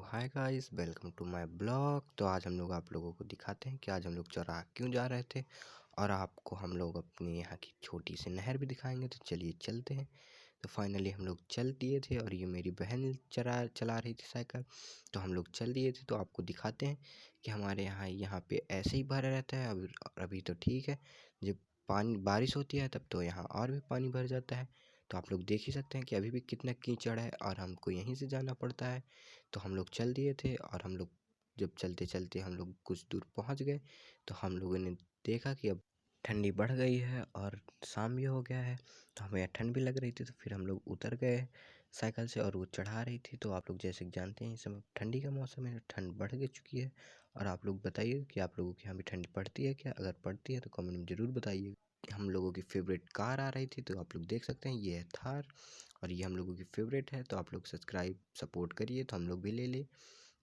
Hi guys, welcome to my blog. तो आज हम लोग आप लोगों को दिखाते हैं कि आज हम लोग चौराहा क्यों जा रहे थे, और आपको हम लोग अपने यहाँ की छोटी सी नहर भी दिखाएंगे। तो चलिए चलते हैं। तो फाइनली हम लोग चल दिए थे, और ये मेरी बहन चला रही थी साइकिल। तो हम लोग चल दिए थे। तो आपको दिखाते हैं कि हमारे यहाँ पे ऐसे ही भरा रहता है। अभी तो ठीक है, जब पानी बारिश होती है तब तो यहाँ और भी पानी भर जाता है। तो आप लोग देख ही सकते हैं कि अभी भी कितना कीचड़ है, और हमको यहीं से जाना पड़ता है। तो हम लोग चल दिए थे, और हम लोग जब चलते चलते हम लोग कुछ दूर पहुंच गए, तो हम लोगों ने देखा कि अब ठंडी बढ़ गई है और शाम भी हो गया है। तो हमें ठंड भी लग रही थी। तो फिर हम लोग उतर गए साइकिल से, और वो चढ़ा रही थी। तो आप लोग जैसे कि जानते हैं, इस समय ठंडी का मौसम है, ठंड बढ़ चुकी है। और आप लोग बताइए कि आप लोगों के यहाँ भी ठंड पड़ती है क्या? अगर पड़ती है तो कमेंट में ज़रूर बताइए। हम लोगों की फेवरेट कार आ रही थी, तो आप लोग देख सकते हैं, ये है थार, और ये हम लोगों की फेवरेट है। तो आप लोग सब्सक्राइब सपोर्ट करिए तो हम लोग भी ले लें।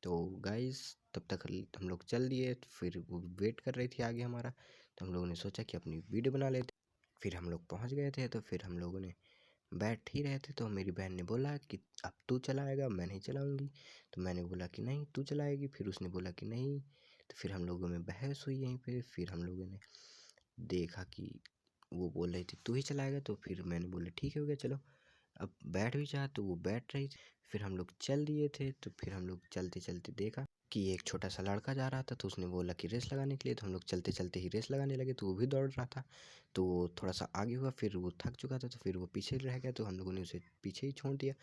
तो गाइस, तब तक हम लोग चल दिए। तो फिर वो वेट कर रही थी आगे हमारा। तो हम लोगों ने सोचा कि अपनी वीडियो बना लेते। फिर हम लोग पहुंच गए थे। तो फिर हम लोगों ने बैठ ही रहे थे, तो मेरी बहन ने बोला कि अब तू चलाएगा, मैं नहीं चलाऊंगी। तो मैंने बोला कि नहीं, तू चलाएगी। फिर उसने बोला कि नहीं। तो फिर हम लोगों में बहस हुई यहीं पे। फिर हम लोगों ने देखा कि वो बोल रही थी तू ही चलाएगा। तो फिर मैंने बोला ठीक है, हो गया, चलो। अब बैठ भी चाहा तो वो बैठ रही थी। फिर हम लोग चल दिए थे। तो फिर हम लोग चलते चलते देखा कि एक छोटा सा लड़का जा रहा था। तो उसने बोला कि रेस लगाने के लिए। तो हम लोग चलते चलते ही रेस लगाने लगे। तो वो भी दौड़ रहा था। तो वो थोड़ा सा आगे हुआ, फिर वो थक चुका था, तो फिर वो पीछे रह गया। तो हम लोगों ने उसे पीछे ही छोड़ दिया,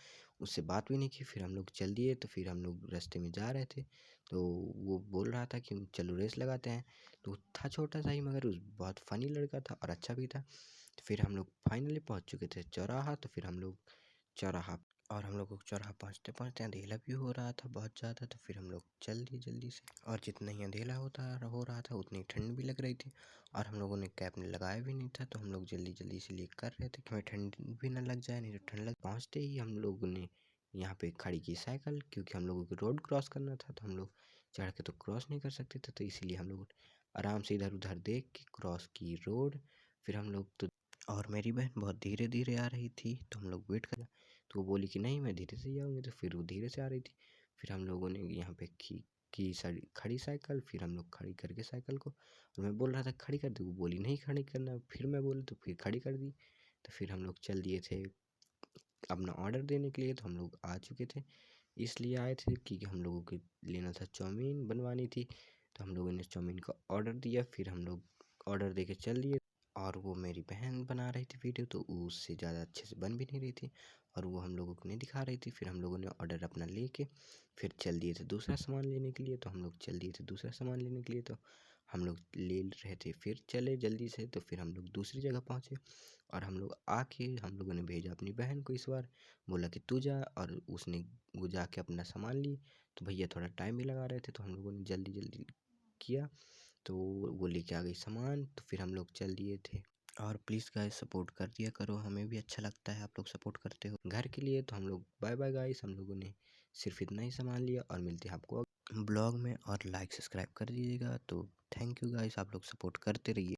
उससे बात भी नहीं की। फिर हम लोग चल दिए। तो फिर हम लोग रास्ते में जा रहे थे, तो वो बोल रहा था कि चलो रेस लगाते हैं। तो था छोटा सा ही, मगर उस बहुत फ़नी लड़का था और अच्छा भी था। तो फिर हम लोग फाइनली पहुंच चुके थे चौराहा। तो फिर हम लोग चौराहा, और हम लोग को चौराहा पहुँचते पहुँचते अंधेला भी हो रहा था बहुत ज़्यादा। तो फिर हम लोग चल दिए जल्दी से, और जितना ही अंधेला हो रहा था उतनी ठंड भी लग रही थी। और हम लोगों ने कैप ने लगाया भी नहीं था। तो हम लोग जल्दी जल्दी से लिए कर रहे थे कि हमें ठंड भी ना लग जाए, नहीं तो ठंड लग। पहुँचते ही हम लोगों ने यहाँ पे खड़ी की साइकिल, क्योंकि हम लोगों को रोड क्रॉस करना था। तो हम लोग चढ़ के तो क्रॉस नहीं कर सकते थे, तो इसीलिए हम लोग आराम से इधर उधर देख के क्रॉस की रोड। फिर हम लोग तो, और मेरी बहन बहुत धीरे धीरे आ रही थी, तो हम लोग वेट कर। तो वो बोली कि नहीं, मैं धीरे से ही आऊँगी। तो फिर वो धीरे से आ रही थी। फिर हम लोगों ने यहाँ पे की सारी खड़ी साइकिल। फिर हम लोग खड़ी करके साइकिल को, और मैं बोल रहा था खड़ी कर दी, वो बोली नहीं खड़ी करना। फिर मैं बोला तो फिर खड़ी कर दी। तो फिर हम लोग चल दिए थे अपना ऑर्डर देने के लिए। तो हम लोग आ चुके थे, इसलिए आए थे कि हम लोगों को लेना था, चाउमीन बनवानी थी। तो हम लोगों ने चाउमीन का ऑर्डर दिया। फिर हम लोग ऑर्डर दे के चल दिए, और वो मेरी बहन बना रही थी वीडियो, तो उससे ज़्यादा अच्छे से बन भी नहीं रही थी, और वो हम लोगों को नहीं दिखा रही थी। फिर हम लोगों ने ऑर्डर अपना लेके फिर चल दिए थे दूसरा सामान लेने के लिए। तो हम लोग चल दिए थे दूसरा सामान लेने के लिए। तो हम लोग ले रहे थे, फिर चले जल्दी से। तो फिर हम लोग दूसरी जगह पहुँचे, और हम लोग आके हम लोगों ने भेजा अपनी बहन को। इस बार बोला कि तू जा, और उसने वो जाके अपना सामान ली। तो भैया थोड़ा टाइम भी लगा रहे थे, तो हम लोगों ने जल्दी जल्दी किया। तो वो लेके आ गई सामान। तो फिर हम लोग चल दिए थे। और प्लीज़ गाइस, सपोर्ट कर दिया करो, हमें भी अच्छा लगता है आप लोग सपोर्ट करते हो घर के लिए। तो हम लोग बाय बाय गाइस, हम लोगों ने सिर्फ इतना ही सामान लिया, और मिलते हैं आपको ब्लॉग में। और लाइक सब्सक्राइब कर दीजिएगा। तो थैंक यू गाइस, आप लोग सपोर्ट करते रहिए।